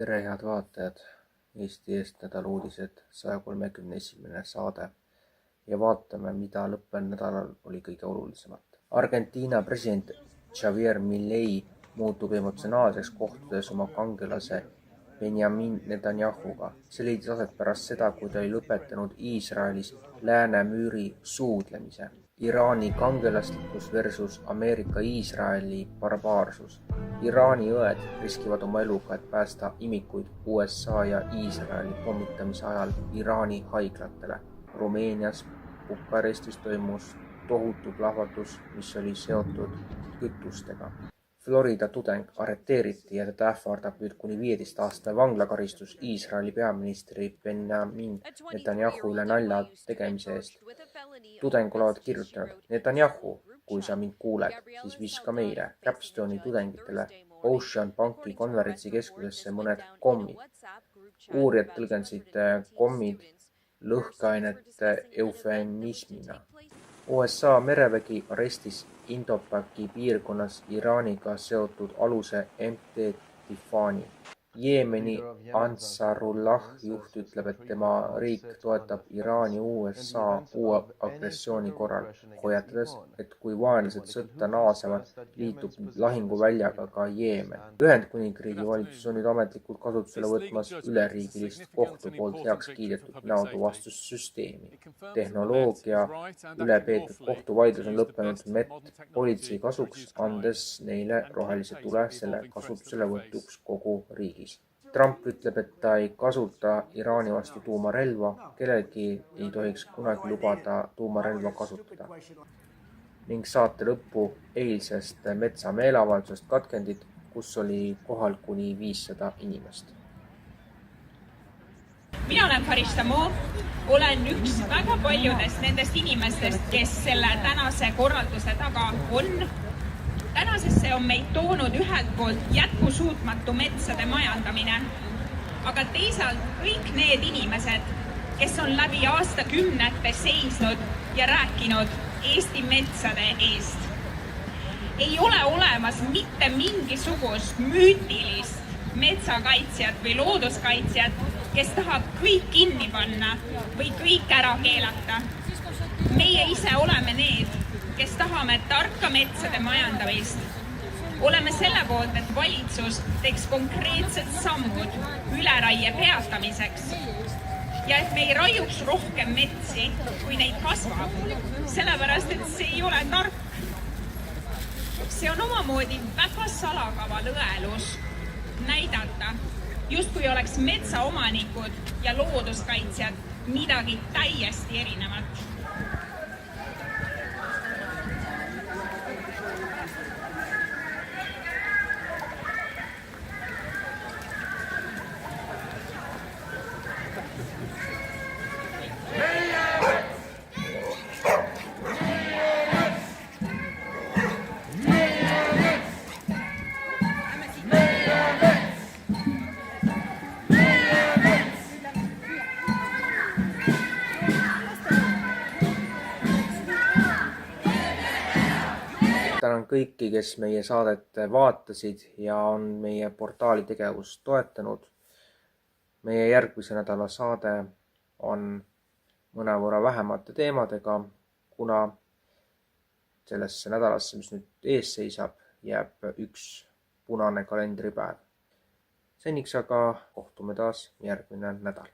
Tere head vaatajad, Eesti Eest nädaluudised 131. saade ja vaatame, mida lõppenud nädalal oli kõige olulisemat. Argentiina president Javier Milei muutub emotsionaalseks kohtudes oma kangelase Benjamin Netanyahuga. See leidis aset pärast seda, kui ta oli lõpetanud Iisraelis läänemüüri suudlemise. Iraani kangelaslikkus versus Ameerika Iisraeli barbaarsus. Iraani õed riskivad oma eluga, et päästa imikuid USA ja Iisraeli pommitamise ajal Iraani haiglatele. Rumeenias Bukarestis toimus tohutu plahvatus, mis oli seotud kütustega. Florida tudeng arreteeriti ja teda ähvardab nüüd kuni 15-aastane vanglakaristus Iisraeli peaministri Benjamin Netanyahu üle nalja tegemise eest. Tudeng olevat kirjutanud: Netanyahu, kui sa mind kuuled, siis viska meile, Capstone'i tudengitele, Ocean Banki konverentsikeskusesse mõned kommid. Uurijad tõlgendasid kommid lõhkeainete eufemismina. USA merevägi arestis Indopaki piirkonnas Iraaniga seotud aluse MT Tifani. Jeemeni Ansarullah juht ütleb, et tema riik toetab Iraani USA uue agressiooni korral, hoiatades, et kui vaenlased sõtta naasevad, liitub lahinguväljaga ka Jeemen. Ühendkuningriigi valitsus on nüüd ametlikult kasutusele võtmas üleriigilist kohtu poolt heaks kiidetud näotuvastussüsteemi. Tehnoloogia üle peetud kohtuvaidlus on lõppenud Met politsei kasuks, andes neile rohelise tule selle kasutuselevõtuks kogu riigis. Trump ütleb, et ta ei kasuta Iraani vastu tuumarelva, kellelgi ei tohiks kunagi lubada tuumarelva kasutada. Ning saate lõppu eilsest metsameeleavaldusest katkendid, kus oli kohal kuni 500 inimest. Mina olen Faristamo, olen üks väga paljudest nendest inimestest, kes selle tänase korralduse taga on. Tänasesse on meid toonud ühelt poolt jätkusuutmatu metsade majandamine, aga teisalt kõik need inimesed, kes on läbi aastakümnete seisnud ja rääkinud Eesti metsade eest. Ei ole olemas mitte mingisugust müütilist metsakaitsjat või looduskaitsjat, kes tahab kõik kinni panna või kõik ära keelata. Meie ise oleme need, kes tahame tarka metsade majandamist. Oleme selle poolt, et valitsus teeks konkreetsed sammud üleraie peatamiseks ja et me ei raiuks rohkem metsi, kui neid kasvab, sellepärast, et see ei ole tark. See on omamoodi väga salakaval õelus näidata, justkui oleks metsaomanikud ja looduskaitsjad midagi täiesti erinevat. Tänan kõiki, kes meie saadet vaatasid ja on meie portaali tegevust toetanud. Meie järgmise nädala saade on mõnevõrra vähemate teemadega, kuna sellesse nädalasse, mis nüüd ees seisab, jääb üks punane kalendripäev. Seniks aga kohtume taas järgmine nädal.